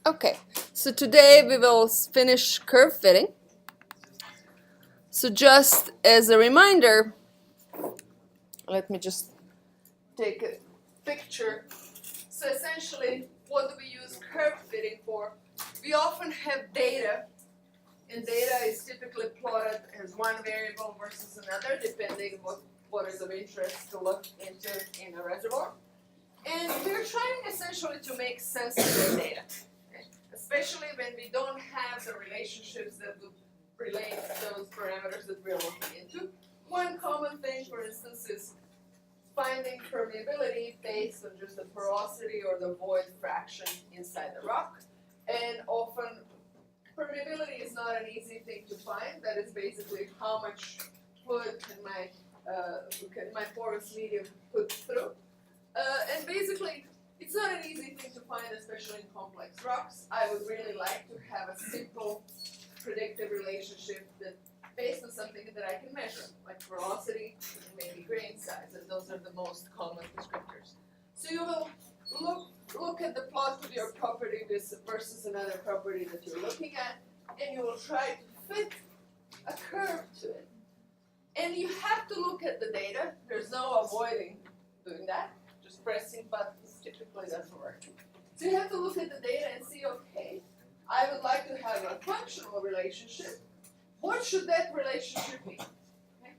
Okay, so today we will finish curve fitting. So just as a reminder, let me just take a picture. So essentially, what do we use curve fitting for? We often have data, and data is typically plotted as one variable versus another, depending what is of interest to look into in a reservoir. And we're trying essentially to make sense of the data, okay? Especially when we don't have the relationships that would relate those parameters that we're looking into. One common thing, for instance, is finding permeability based on just the porosity or the void fraction inside the rock. And often, permeability is not an easy thing to find. That is basically how much fluid can my porous medium put through. And basically, it's not an easy thing to find, especially in complex rocks. I would really like to have a simple predictive relationship that based on something that I can measure, like porosity and maybe grain size, and those are the most common descriptors. So you will look at the plot of your property versus another property that you're looking at, and you will try to fit a curve to it. And you have to look at the data. There's no avoiding doing that. Just pressing buttons typically doesn't work. So you have to look at the data and see, okay, I would like to have a functional relationship. What should that relationship be? Okay.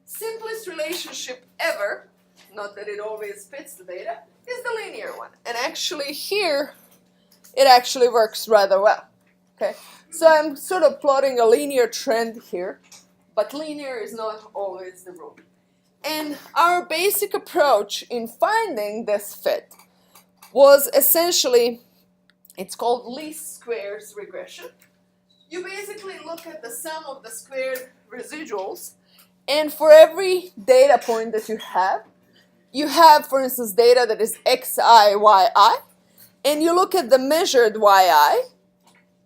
Simplest relationship ever, not that it always fits the data, is the linear one. And actually here, it actually works rather well. Okay. So I'm sort of plotting a linear trend here, but linear is not always the rule. And our basic approach in finding this fit was essentially, it's called least squares regression. You basically look at the sum of the squared residuals, and for every data point that you have, for instance, data that is xi, yi, and you look at the measured yi,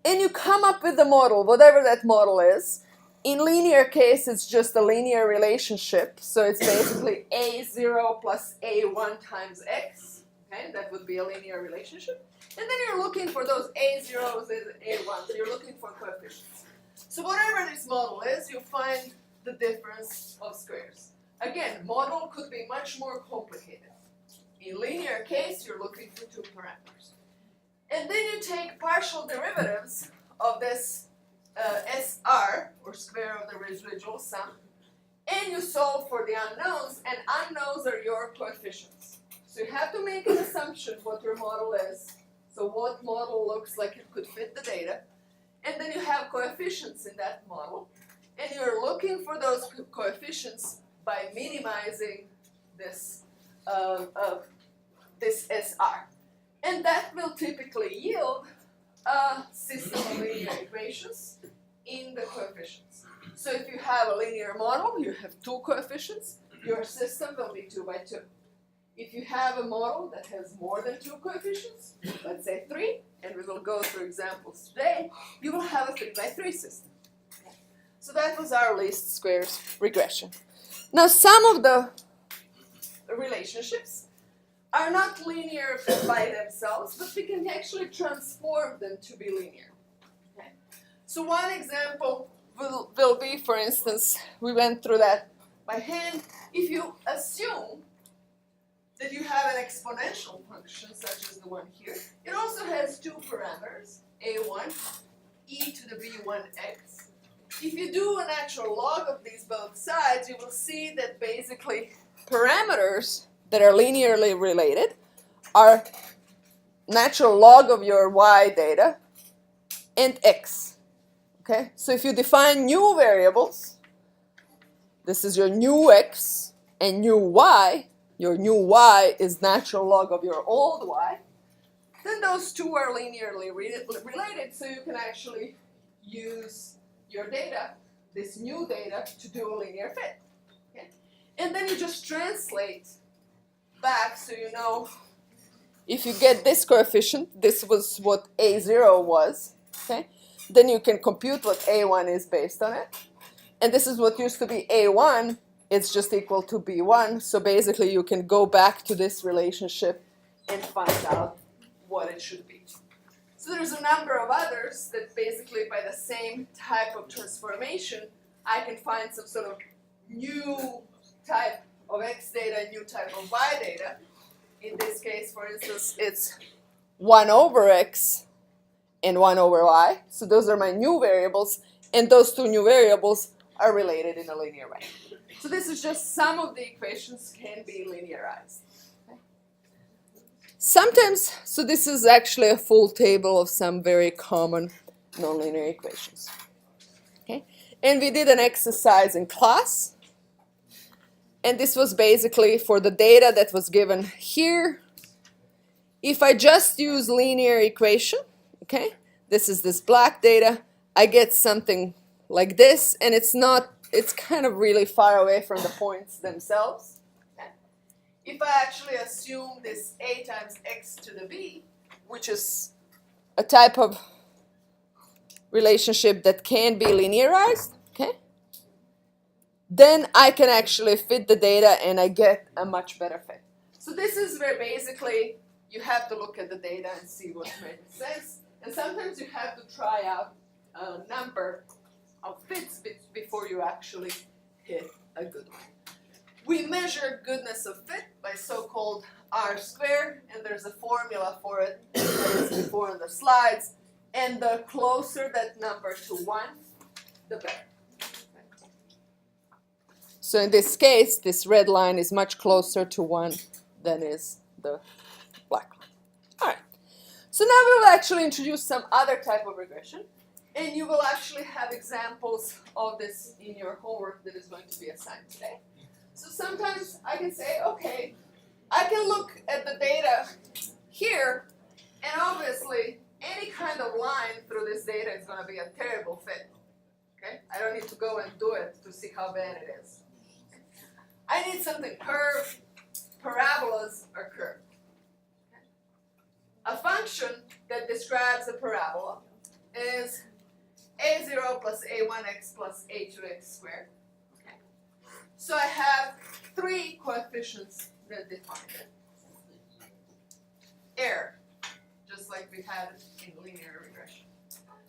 and you come up with the model, whatever that model is. In linear case, it's just a linear relationship, so it's basically a0 plus a1 times x, okay? That would be a linear relationship. And then you're looking for those a0s and a1s, so you're looking for coefficients. So whatever this model is, you find the difference of squares. Again, model could be much more complicated. In linear case, you're looking for two parameters. And then you take partial derivatives of this SR, or square of the residual sum, and you solve for the unknowns, and unknowns are your coefficients. So you have to make an assumption what your model is, so what model looks like it could fit the data, and then you have coefficients in that model, and you're looking for those coefficients by minimizing this SR. And that will typically yield a system of linear equations in the coefficients. So if you have a linear model, you have two coefficients, your system will be 2 by 2. If you have a model that has more than two coefficients, let's say 3, and we will go through examples today, you will have a 3 by 3 system. So that was our least squares regression. Now some of the relationships are not linear by themselves, but we can actually transform them to be linear. Okay? So one example will be, for instance, we went through that by hand. If you assume that you have an exponential function, such as the one here, it also has two parameters, a1, e to the b1x. If you do a natural log of these both sides, you will see that basically parameters that are linearly related are natural log of your y data and x. Okay, so if you define new variables, this is your new x and new y, your new y is natural log of your old y, then those two are linearly related, so you can actually use your data, this new data, to do a linear fit. Okay? And then you just translate back, so you know if you get this coefficient, this was what a0 was, okay? Then you can compute what a1 is based on it. And this is what used to be a1, it's just equal to b1, so basically you can go back to this relationship and find out what it should be. So there's a number of others that basically by the same type of transformation, I can find some sort of new type of x data, new type of y data. In this case, for instance, it's 1 over x and 1 over y. So those are my new variables, and those two new variables are related in a linear way. So this is just some of the equations can be linearized. Okay. Sometimes, so this is actually a full table of some very common nonlinear equations. Okay. And we did an exercise in class. And this was basically for the data that was given here. If I just use linear equation, okay, this is this black data, I get something like this, and it's kind of really far away from the points themselves. Okay. If I actually assume this a times x to the b, which is a type of relationship that can be linearized, okay, then I can actually fit the data and I get a much better fit. So this is where basically you have to look at the data and see what makes sense. And sometimes you have to try out a number of fits before you actually hit a good one. We measure goodness of fit by so-called R squared, and there's a formula for it that is before in the slides. And the closer that number to 1, the better. So in this case, this red line is much closer to 1 than is the black line. All right. So now we will actually introduce some other type of regression. And you will actually have examples of this in your homework that is going to be assigned today. So sometimes I can say, okay, I can look at the data here, and obviously any kind of line through this data is going to be a terrible fit. Okay? I don't need to go and do it to see how bad it is. I need something curved. Parabolas are curved. Okay? A function that describes a parabola is a0 plus a1x plus a2x squared. Okay. So I have 3 coefficients that define it. Error, just like we had in linear regression.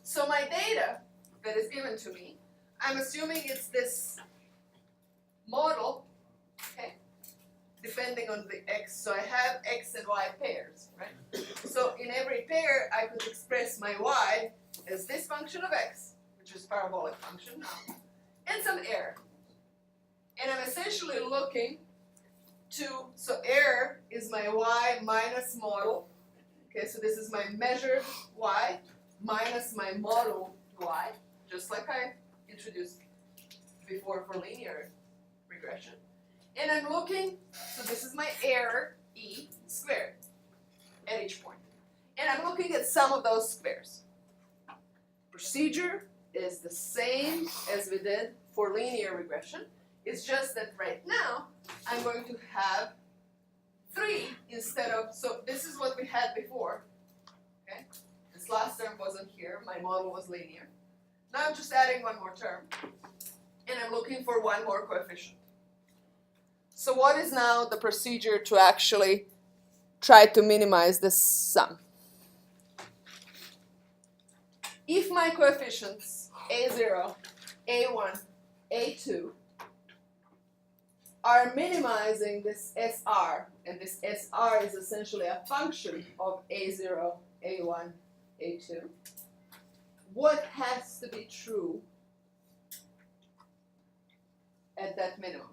So my data that is given to me, I'm assuming it's this model, okay, depending on the x. So I have x and y pairs, right? So in every pair, I could express my y as this function of x, which is parabolic function now, and some error. And I'm essentially looking to, so error is my y minus model. Okay, so this is my measured y minus my model y, just like I introduced before for linear regression. And I'm looking, so this is my error, e squared, at each point. And I'm looking at some of those squares. Procedure is the same as we did for linear regression. It's just that right now, I'm going to have 3 instead of, so this is what we had before. Okay? This last term wasn't here, my model was linear. Now I'm just adding one more term, and I'm looking for one more coefficient. So what is now the procedure to actually try to minimize this sum? If my coefficients a0, a1, a2 are minimizing this SR, and this SR is essentially a function of a0, a1, a2, what has to be true at that minimum?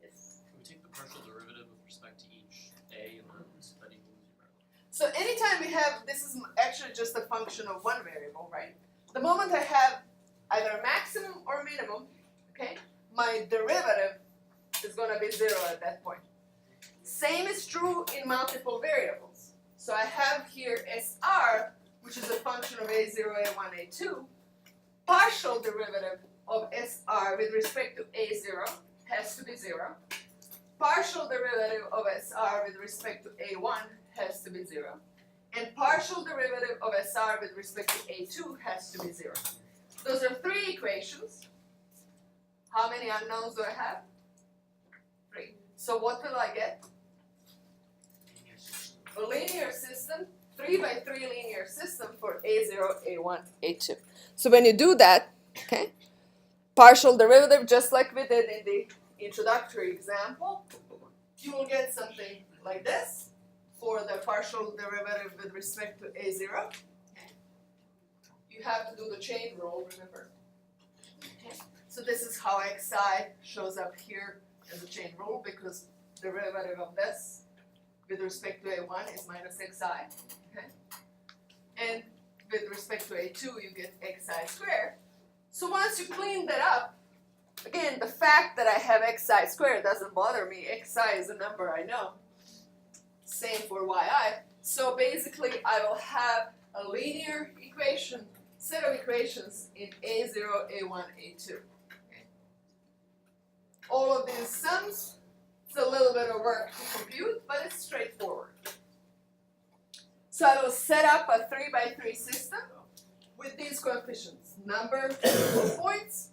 Yes. Can we take the partial derivative with respect to each a and then that equals 0? So anytime we have, this is actually just a function of one variable, right? The moment I have either a maximum or minimum, okay, my derivative is going to be 0 at that point. Same is true in multiple variables. So I have here SR, which is a function of a0, a1, a2. Partial derivative of SR with respect to a0 has to be 0. Partial derivative of SR with respect to a1 has to be 0. And partial derivative of SR with respect to a2 has to be 0. Those are 3 equations. How many unknowns do I have? 3. So what will I get? A linear system, 3x3 linear system for A0, A1, A2. So when you do that, okay, partial derivative, just like we did in the introductory example, you will get something like this for the partial derivative with respect to A0. Okay. You have to do the chain rule, remember. Okay. So this is how xi shows up here as a chain rule, because the derivative of this with respect to A1 is minus xi. Okay. And with respect to A2, you get xi squared. So once you clean that up, again, the fact that I have xi squared doesn't bother me. Xi is a number I know. Same for yi. So basically, I will have a linear equation, set of equations in A0, A1, A2. Okay. All of these sums, it's a little bit of work to compute, but it's straightforward. So I will set up a 3x3 system with these coefficients. Number of points,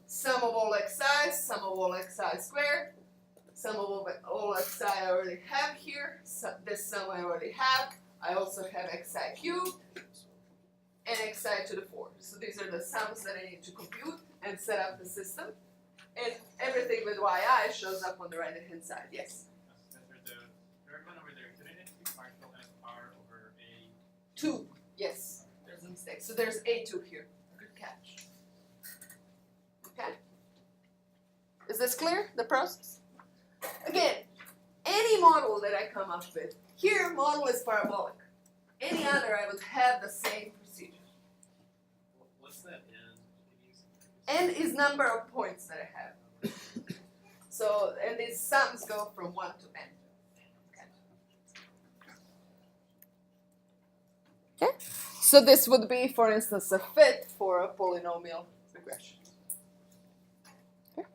sum of all xi, sum of all xi squared, sum of all xi I already have here, this sum I already have. I also have xi cubed and xi to the 4. So these are the sums that I need to compute and set up the system. And everything with yi shows up on the right-hand side. Yes? The third one over there, couldn't it be partial FR over A? 2. Yes. There's a mistake. So there's A2 here. Good catch. Okay? Is this clear, the process? Again, any model that I come up with, here model is parabolic. Any other, I would have the same procedure. What's that N? N is number of points that I have. So, and these sums go from 1 to n. Okay. So this would be, for instance, a fit for a polynomial regression. Okay.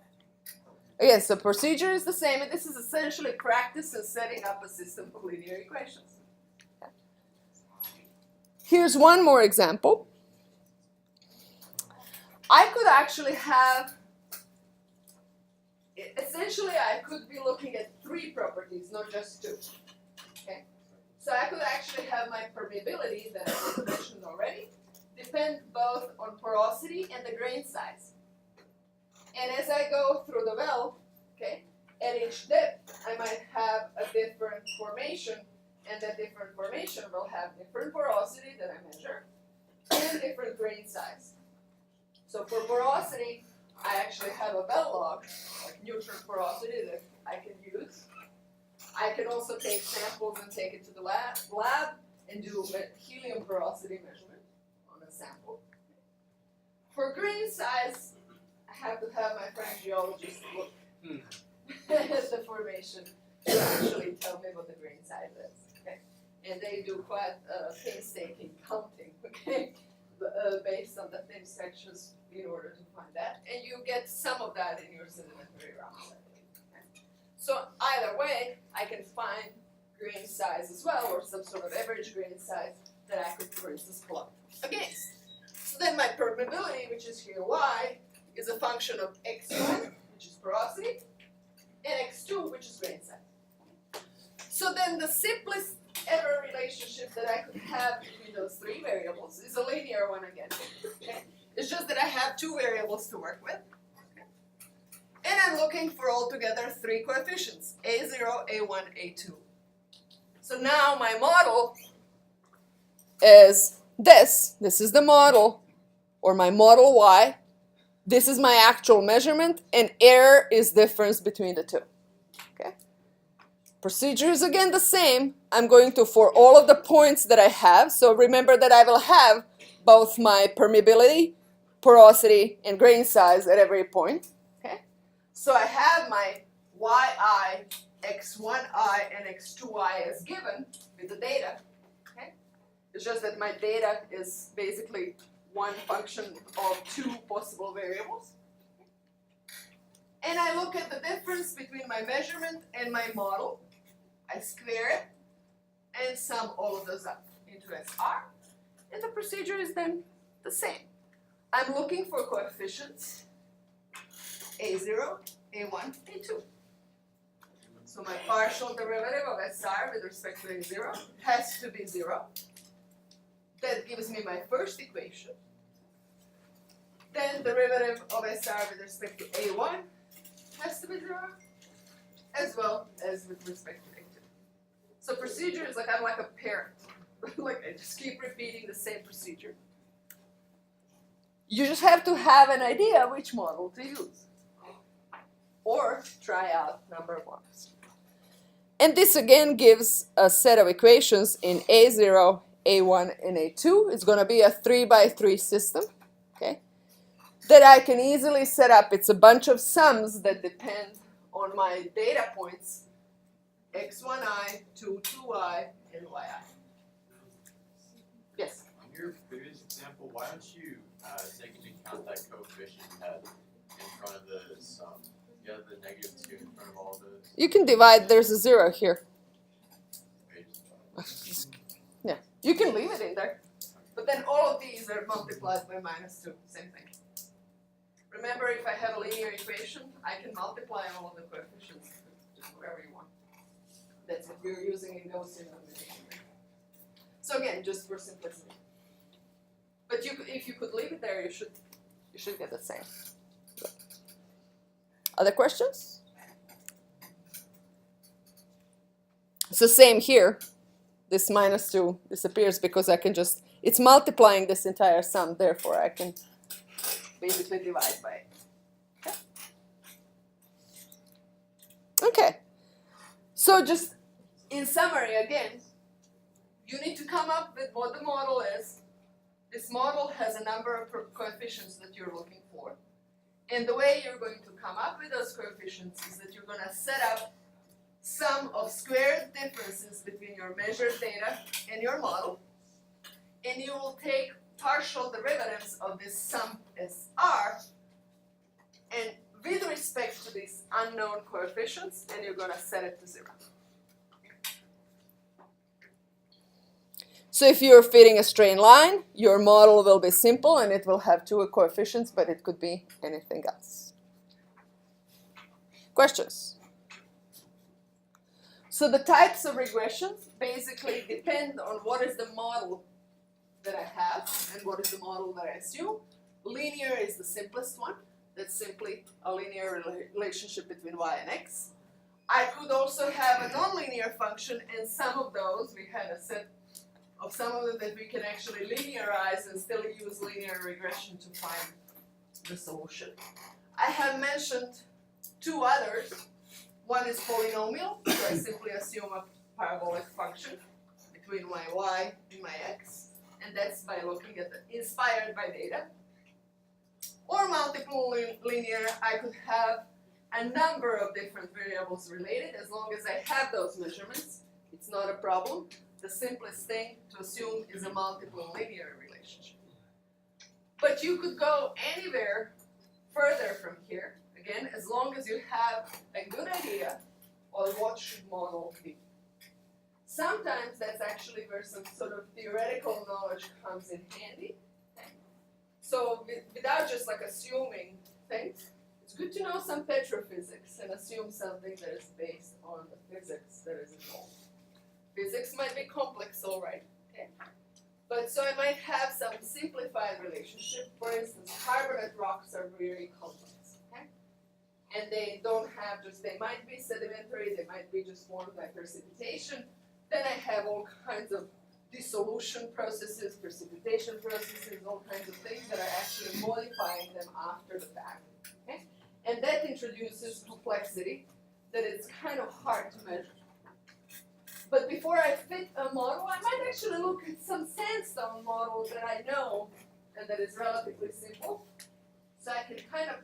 Again, so procedure is the same, and this is essentially practice in setting up a system of linear equations. Okay. Here's one more example. I could actually have, essentially I could be looking at 3 properties, not just 2. Okay. So I could actually have my permeability that I mentioned already depend both on porosity and the grain size. And as I go through the well, okay, at each dip, I might have a different formation, and that different formation will have different porosity that I measure and different grain size. So for porosity, I actually have a bell log, like neutral porosity that I can use. I can also take samples and take it to the lab and do helium porosity measurement on a sample. For grain size, I have to have my friend geologist look at the formation to actually tell me what the grain size is. Okay? And they do quite painstaking counting, okay, based on the thin sections in order to find that. And you get some of that in your sedimentary rocks. So either way, I can find grain size as well, or some sort of average grain size that I could, for instance, plot against. So then my permeability, which is here y, is a function of x1, which is porosity, and x2, which is grain size. So then the simplest ever relationship that I could have between those 3 variables is a linear one again. Okay? It's just that I have 2 variables to work with. And I'm looking for altogether 3 coefficients, A0, A1, A2. So now my model is this. This is the model, or my model Y. This is my actual measurement, and error is difference between the 2. Okay. Procedure is again the same. I'm going to, for all of the points that I have, so remember that I will have both my permeability, porosity, and grain size at every point. So I have my yi, x1i, and x2i as given with the data. Okay? It's just that my data is basically one function of 2 possible variables. And I look at the difference between my measurement and my model. I square it and sum all of those up into SR. And the procedure is then the same. I'm looking for coefficients A0, A1, A2. So my partial derivative of SR with respect to A0 has to be 0. That gives me my first equation. Then derivative of SR with respect to A1 has to be 0, as well as with respect to A2. So procedure is like I'm like a parent. Like I just keep repeating the same procedure. You just have to have an idea which model to use. Or try out number of models. And this again gives a set of equations in A0, A1, and A2. It's going to be a 3x3 system, okay, that I can easily set up. It's a bunch of sums that depend on my data points, x1i, 2i, and yi. Yes? On your previous example, why don't you take into account that coefficient you had in front of the sum? You have the -2 in front of all those. You can divide. There's a 0 here. Yeah, you can leave it in there. But then all of these are multiplied by -2. Same thing. Remember, if I have a linear equation, I can multiply all of the coefficients just whatever you want. That's what you're using in Gaussian elimination. So again, just for simplicity. But you, if you could leave it there, you should get the same. Other questions? So same here. This -2 disappears because I can just, it's multiplying this entire sum, therefore I can basically divide by it. Okay? Okay. So just in summary again, you need to come up with what the model is. This model has a number of coefficients that you're looking for. And the way you're going to come up with those coefficients is that you're going to set up sum of squared differences between your measured data and your model. And you will take partial derivatives of this sum SR and with respect to these unknown coefficients, and you're going to set it to 0. So if you're fitting a straight line, your model will be simple and it will have 2 coefficients, but it could be anything else. Questions? So the types of regressions basically depend on what is the model that I have and what is the model that I assume. Linear is the simplest one. That's simply a linear relationship between y and x. I could also have a nonlinear function, and some of those, we had a set of some of them that we can actually linearize and still use linear regression to find the solution. I have mentioned 2 others. One is polynomial, so I simply assume a parabolic function between my y and my x, and that's by looking at the inspired by data. Or multiple linear, I could have a number of different variables related. As long as I have those measurements, it's not a problem. The simplest thing to assume is a multiple linear relationship. But you could go anywhere further from here, again, as long as you have a good idea on what should model be. Sometimes that's actually where some sort of theoretical knowledge comes in handy. So without just like assuming things, it's good to know some petrophysics and assume something that is based on the physics that is involved. Physics might be complex, all right, okay? But so I might have some simplified relationship. For instance, carbonate rocks are very complex, okay? And they don't have just, they might be sedimentary, they might be just formed by precipitation. Then I have all kinds of dissolution processes, precipitation processes, all kinds of things that are actually modifying them after the fact, okay? And that introduces complexity that it's kind of hard to measure. But before I fit a model, I might actually look at some sandstone model that I know and that is relatively simple. So I can kind of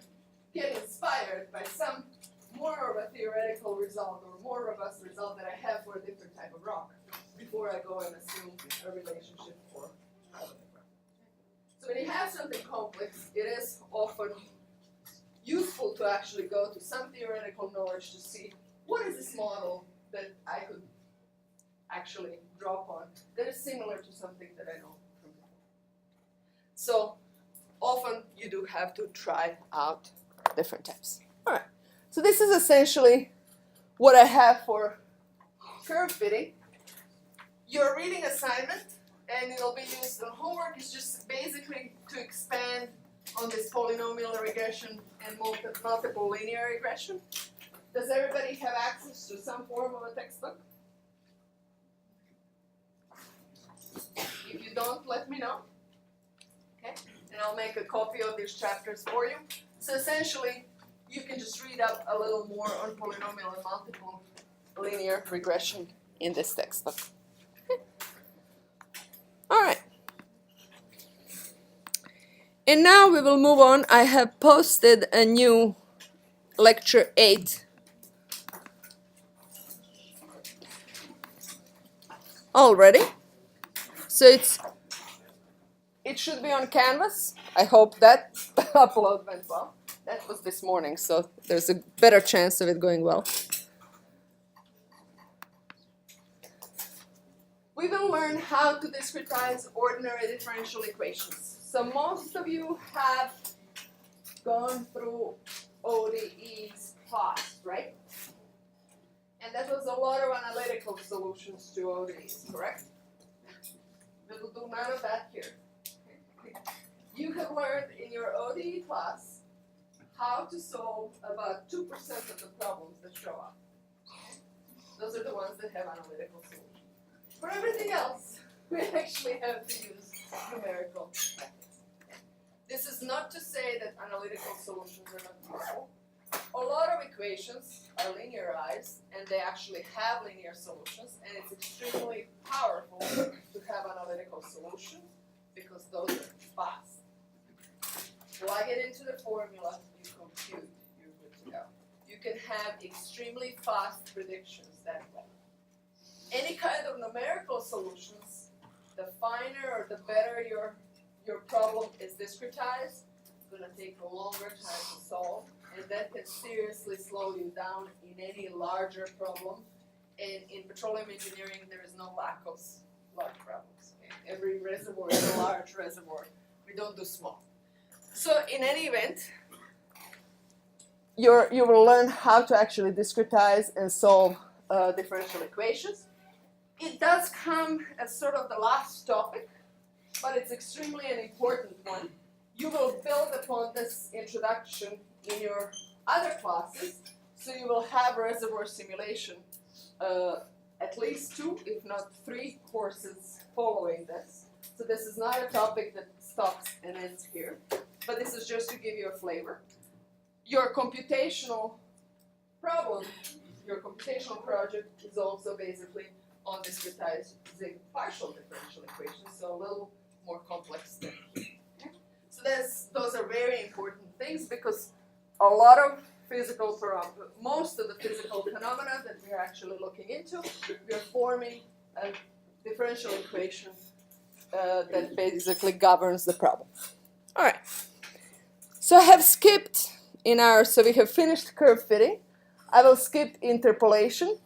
get inspired by some more of a theoretical result or more robust result that I have for a different type of rock before I go and assume a relationship for carbonate rock. So when you have something complex, it is often useful to actually go to some theoretical knowledge to see what is this model that I could actually draw upon that is similar to something that I know from before. So often you do have to try out different types. All right. So this is essentially what I have for curve fitting. Your reading assignment, and it'll be used in homework, is just basically to expand on this polynomial regression and multiple linear regression. Does everybody have access to some form of a textbook? If you don't, let me know. Okay? And I'll make a copy of these chapters for you. So essentially, you can just read up a little more on polynomial and multiple linear regression in this textbook. Okay. All right. And now we will move on. I have posted a new lecture 8 already. So it should be on Canvas. I hope that upload went well. That was this morning, so there's a better chance of it going well. We will learn how to discretize ordinary differential equations. So most of you have gone through ODEs class, right? And that was a lot of analytical solutions to ODEs, correct? We will do none of that here. You have learned in your ODE class how to solve about 2% of the problems that show up. Those are the ones that have analytical solutions. For everything else, we actually have to use numerical methods. This is not to say that analytical solutions are not useful. A lot of equations are linearized, and they actually have linear solutions, and it's extremely powerful to have analytical solutions because those are fast. Plug it into the formula, you compute, you're good to go. You can have extremely fast predictions that way. Any kind of numerical solutions, the finer or the better your problem is discretized, it's going to take a longer time to solve, and that can seriously slow you down in any larger problem. And in petroleum engineering, there is no lack of large problems. Okay? Every reservoir is a large reservoir. We don't do small. So in any event, you will learn how to actually discretize and solve differential equations. It does come as sort of the last topic, but it's extremely an important one. You will build upon this introduction in your other classes, so you will have reservoir simulation, at least 2, if not 3 courses following this. So this is not a topic that stops and ends here, but this is just to give you a flavor. Your computational problem, your computational project is also basically on discretizing partial differential equations, so a little more complex than here. Okay? So those are very important things because a lot of most of the physical phenomena that we're actually looking into, we're forming a differential equation that basically governs the problem. All right. So I have skipped so we have finished curve fitting. I will skip interpolation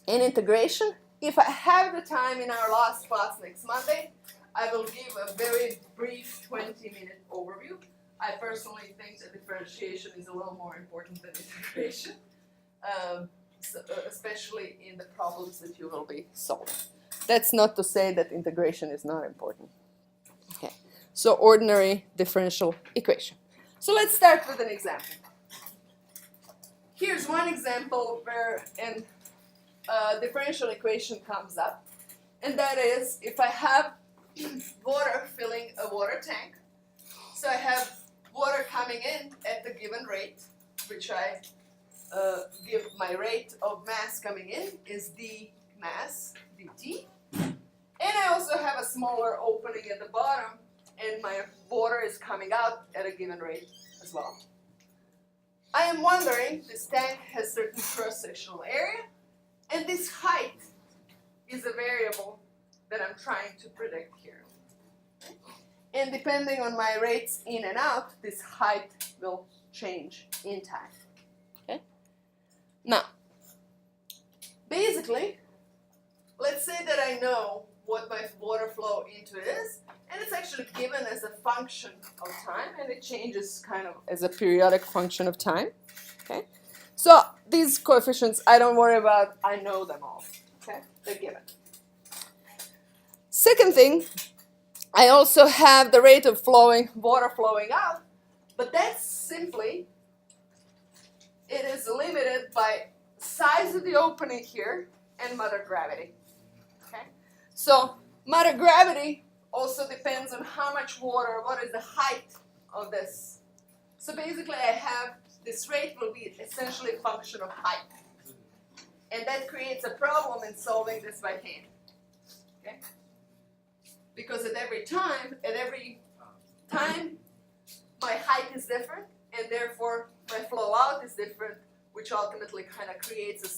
and integration. If I have the time in our last class next Monday, I will give a very brief 20-minute overview. I personally think that differentiation is a little more important than integration, especially in the problems that you will be solving. That's not to say that integration is not important. Okay, so ordinary differential equation. So let's start with an example. Here's one example where a differential equation comes up, and that is if I have water filling a water tank, so I have water coming in at the given rate, which I give my rate of mass coming in is d mass dt, and I also have a smaller opening at the bottom, and my water is coming out at a given rate as well. I am wondering, this tank has certain cross-sectional area, and this height is a variable that I'm trying to predict here. And depending on my rates in and out, this height will change in time. Okay? Now, basically, let's say that I know what my water flow into is, and it's actually given as a function of time, and it changes kind of as a periodic function of time. Okay? So these coefficients, I don't worry about. I know them all. Okay, they're given. Second thing, I also have the rate of water flowing out, but that's simply, it is limited by size of the opening here and mother gravity. Okay, so mother gravity also depends on how much water, what is the height of this. So basically I have, this rate will be essentially a function of height. And that creates a problem in solving this by hand. Okay? Because at every time, my height is different, and therefore my flow out is different, which ultimately kind of creates a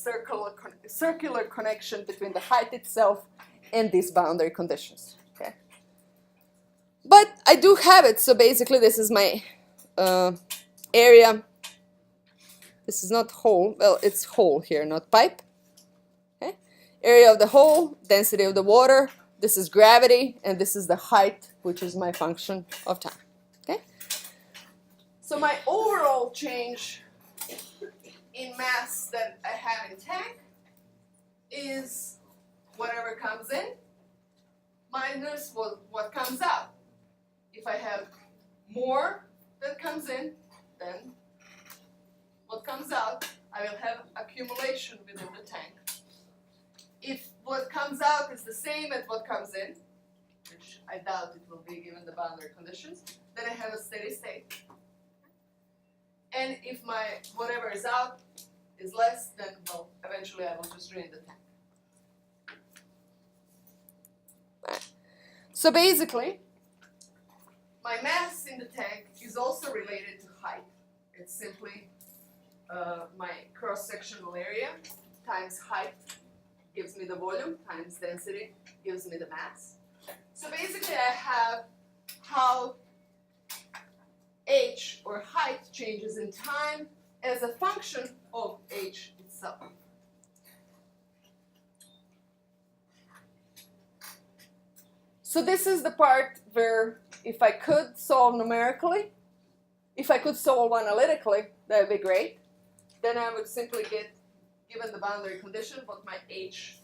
circular connection between the height itself and these boundary conditions. Okay? But I do have it, so basically this is my area. This is not hole, well, it's hole here, not pipe. Okay? Area of the hole, density of the water, this is gravity, and this is the height, which is my function of time. Okay? So my overall change in mass that I have in tank is whatever comes in minus what comes out. If I have more that comes in, then what comes out, I will have accumulation within the tank. If what comes out is the same as what comes in, which I doubt it will be given the boundary conditions, then I have a steady state. And if my whatever is out is less, then well, eventually I will just drain the tank. So basically, my mass in the tank is also related to height. It's simply my cross-sectional area times height gives me the volume times density gives me the mass. So basically I have how h or height changes in time as a function of h itself. So this is the part where if I could solve numerically, if I could solve analytically, that would be great. Then I would simply get, given the boundary condition, what my h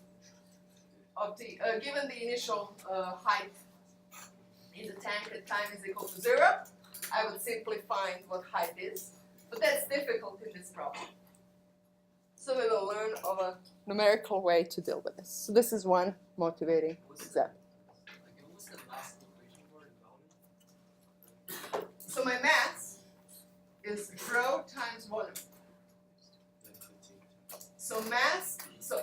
of the, given the initial height in the tank at time is equal to 0, I would simply find what height is. But that's difficult in this problem. So we will learn of a numerical way to deal with this. So this is one motivating example. So my mass is rho times volume. So mass, so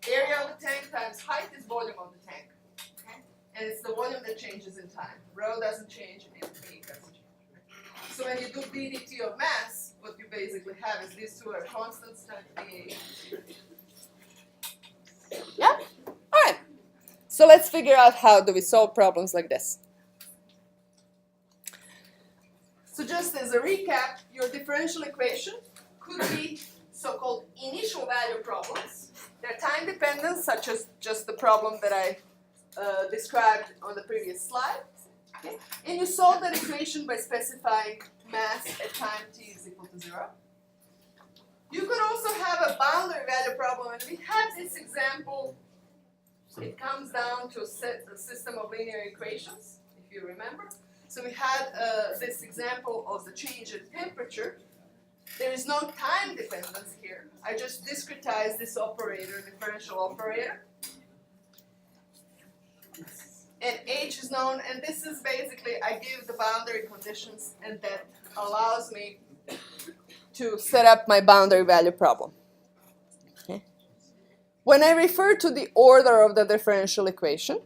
area of the tank times height is volume of the tank. Okay? And it's the volume that changes in time. Rho doesn't change and A doesn't change. So when you do ddt of mass, what you basically have is these two are constants times dA. Yeah? Alright. So let's figure out how do we solve problems like this. So just as a recap, your differential equation could be so-called initial value problems. They're time dependent, such as just the problem that I described on the previous slide. Okay? And you solve that equation by specifying mass at time t is equal to 0. You could also have a boundary value problem, and we have this example. It comes down to a system of linear equations, if you remember. So we had this example of the change in temperature. There is no time dependence here. I just discretize this operator, differential operator. And h is known, and this is basically, I give the boundary conditions, and that allows me to set up my boundary value problem. Okay. When I refer to the order of the differential equation,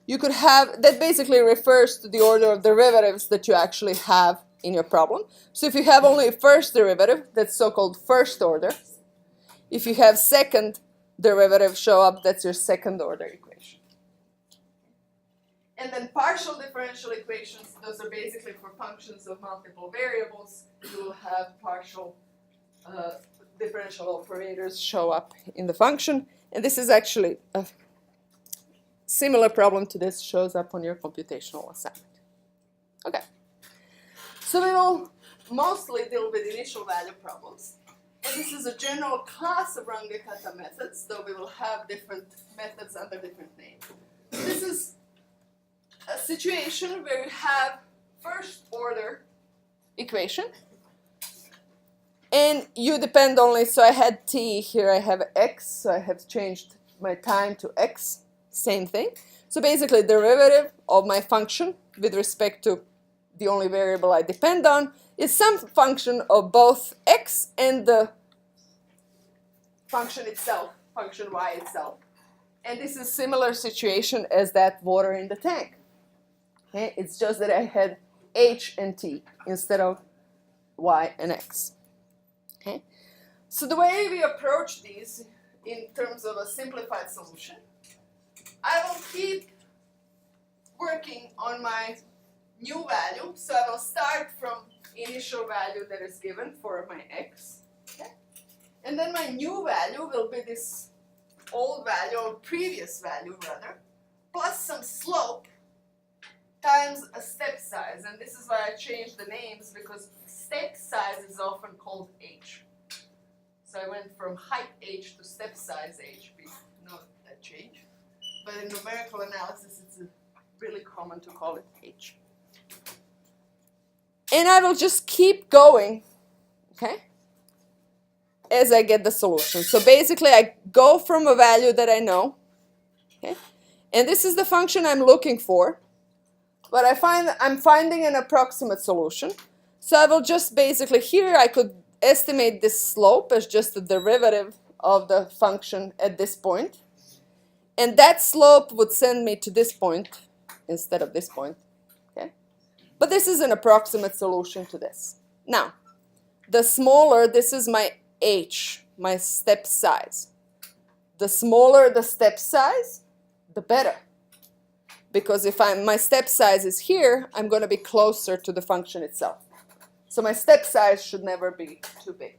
you could have, that basically refers to the order of derivatives that you actually have in your problem. So if you have only a first derivative, that's so-called first order. If you have second derivative show up, that's your second order equation. And then partial differential equations, those are basically for functions of multiple variables. You will have partial differential operators show up in the function. And this is actually a similar problem to this shows up on your computational assignment. Okay. So we will mostly deal with initial value problems. And this is a general class of Runge-Kutta methods, though we will have different methods under different names. This is a situation where you have first order equation, and you depend only, so I had t, here I have x, so I have changed my time to x, same thing. So basically derivative of my function with respect to the only variable I depend on is some function of both x and the function itself, function y itself. And this is a similar situation as that water in the tank. Okay? It's just that I had h and t instead of y and x. Okay? So the way we approach these in terms of a simplified solution, I will keep working on my new value. So I will start from initial value that is given for my x. Okay? And then my new value will be this old value, or previous value rather, plus some slope times a step size. And this is why I changed the names, because step size is often called h. So I went from height h to step size h. We note that change. But in numerical analysis, it's really common to call it h. And I will just keep going, okay, as I get the solution. So basically, I go from a value that I know, okay, and this is the function I'm looking for, but I'm finding an approximate solution. So I will just basically, here I could estimate this slope as just the derivative of the function at this point. And that slope would send me to this point instead of this point. Okay? But this is an approximate solution to this. Now, the smaller, this is my h, my step size. The smaller the step size, the better. Because if my step size is here, I'm going to be closer to the function itself. So my step size should never be too big.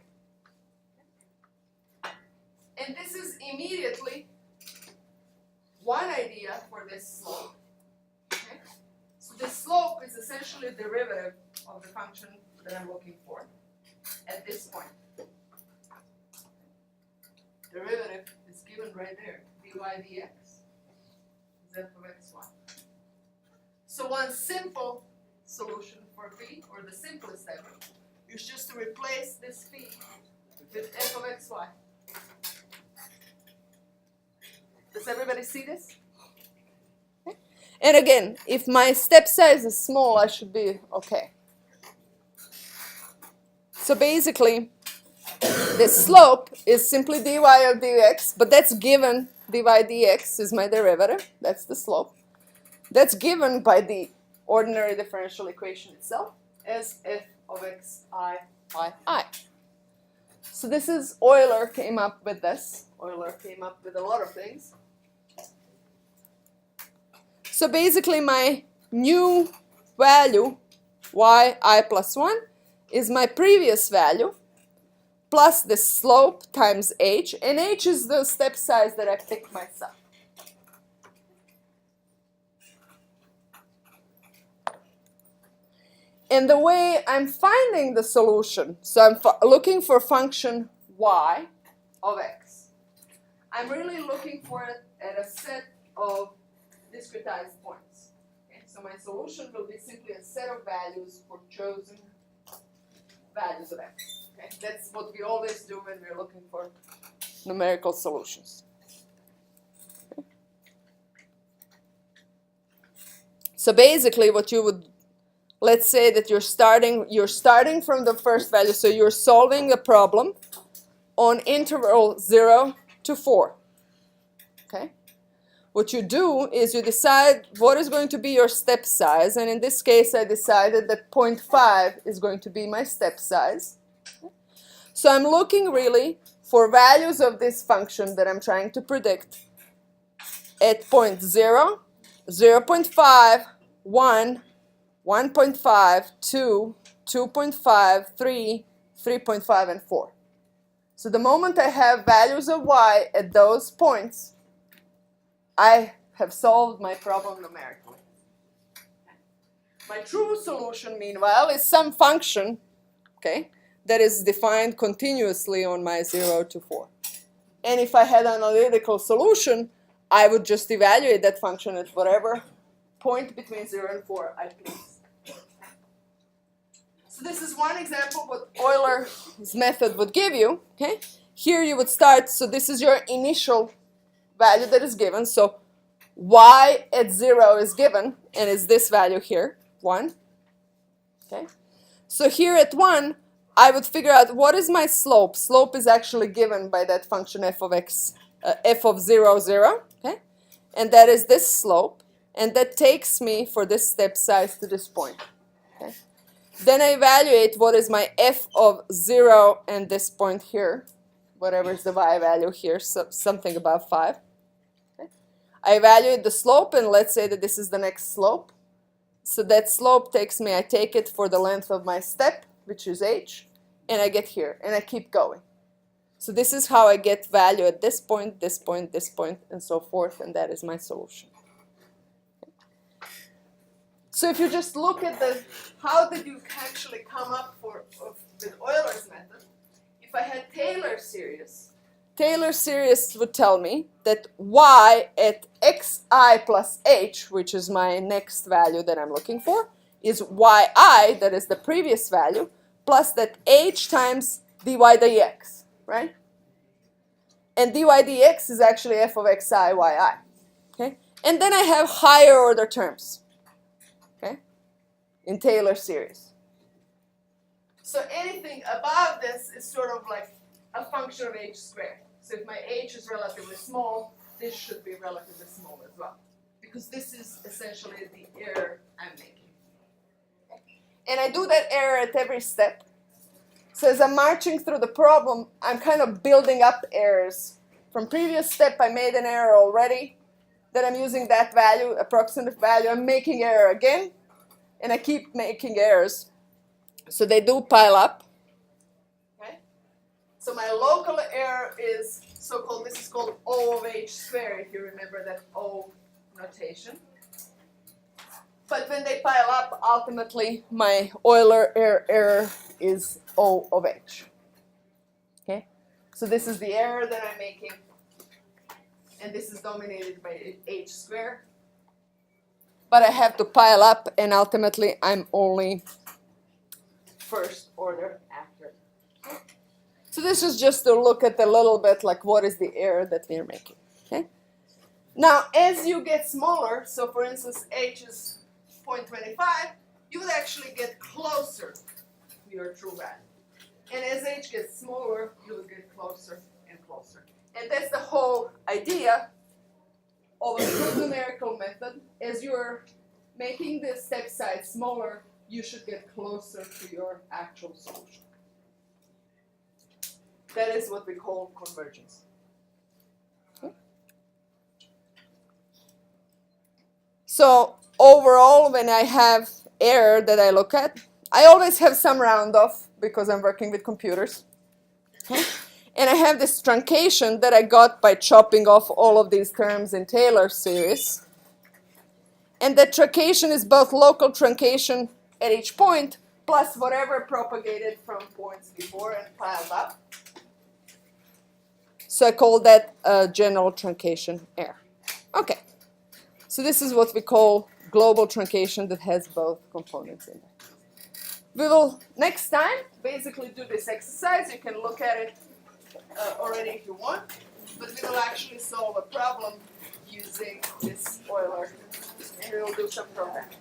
And this is immediately one idea for this slope. Okay? So this slope is essentially a derivative of the function that I'm looking for at this point. Derivative is given right there, dy dx is f of xy. So one simple solution for phi, or the simplest ever, is just to replace this phi with f of xy. Does everybody see this? Okay. And again, if my step size is small, I should be okay. So basically, the slope is simply dy of dx, but that's given, dy dx is my derivative, that's the slope. That's given by the ordinary differential equation itself as f of xi by I. So this is, Euler came up with this. Euler came up with a lot of things. So basically my new value, yi plus 1, is my previous value, plus the slope times h, and h is the step size that I picked myself. And the way I'm finding the solution, so I'm looking for function y of x. I'm really looking for it at a set of discretized points. Okay? So my solution will be simply a set of values for chosen values of x. Okay? That's what we always do when we're looking for numerical solutions. Okay? So basically what you would, let's say that you're starting from the first value, so you're solving a problem on interval 0 to 4. Okay? What you do is you decide what is going to be your step size, and in this case I decided that 0.5 is going to be my step size. So I'm looking really for values of this function that I'm trying to predict at 0.0, 0.5, 1, 1.5, 2, 2.5, 3, 3.5, and 4. So the moment I have values of y at those points, I have solved my problem numerically. My true solution, meanwhile, is some function, okay, that is defined continuously on my 0 to 4. And if I had an analytical solution, I would just evaluate that function at whatever point between 0 and 4 I please. So this is one example what Euler's method would give you. Okay? Here you would start, so this is your initial value that is given. So y at 0 is given, and it's this value here, 1. Okay? So here at 1, I would figure out what is my slope. Slope is actually given by that function f of x, f of 0, 0. Okay? And that is this slope. And that takes me for this step size to this point. Okay? Then I evaluate what is my f of 0 and this point here, whatever is the y value here, so something above 5. Okay? I evaluate the slope, and let's say that this is the next slope. So that slope takes me, I take it for the length of my step, which is h, and I get here, and I keep going. So this is how I get value at this point, this point, this point, and so forth, and that is my solution. So if you just look at the, how did you actually come up with Euler's method? If I had Taylor series would tell me that y at xi plus h, which is my next value that I'm looking for, is yi, that is the previous value, plus that h times dy dx, right? And dy dx is actually f of xi yi. Okay? And then I have higher order terms. Okay? In Taylor series. So anything above this is sort of like a function of h squared. So if my h is relatively small, this should be relatively small as well. Because this is essentially the error I'm making. Okay? And I do that error at every step. So as I'm marching through the problem, I'm kind of building up errors. From previous step, I made an error already. Then I'm using that value, approximate value. I'm making error again. And I keep making errors. So they do pile up. Okay? So my local error is so-called, this is called O of h squared, if you remember that O notation. But when they pile up, ultimately my Euler error is O of h. Okay? So this is the error that I'm making. And this is dominated by h squared. But I have to pile up, and ultimately I'm only first order after. So this is just to look at a little bit like what is the error that we're making. Okay? Now, as you get smaller, so for instance, h is 0.25, you would actually get closer to your true value. And as h gets smaller, you will get closer and closer. And that's the whole idea of a good numerical method. As you're making the step size smaller, you should get closer to your actual solution. That is what we call convergence. Okay. So overall, when I have error that I look at, I always have some round off because I'm working with computers. Okay. And I have this truncation that I got by chopping off all of these terms in Taylor series. And that truncation is both local truncation at each point plus whatever propagated from points before and piled up. So I call that a general truncation error. Okay. So this is what we call global truncation that has both components in it. We will next time basically do this exercise. You can look at it already if you want, but we will actually solve a problem using this Euler, and we will do some programming.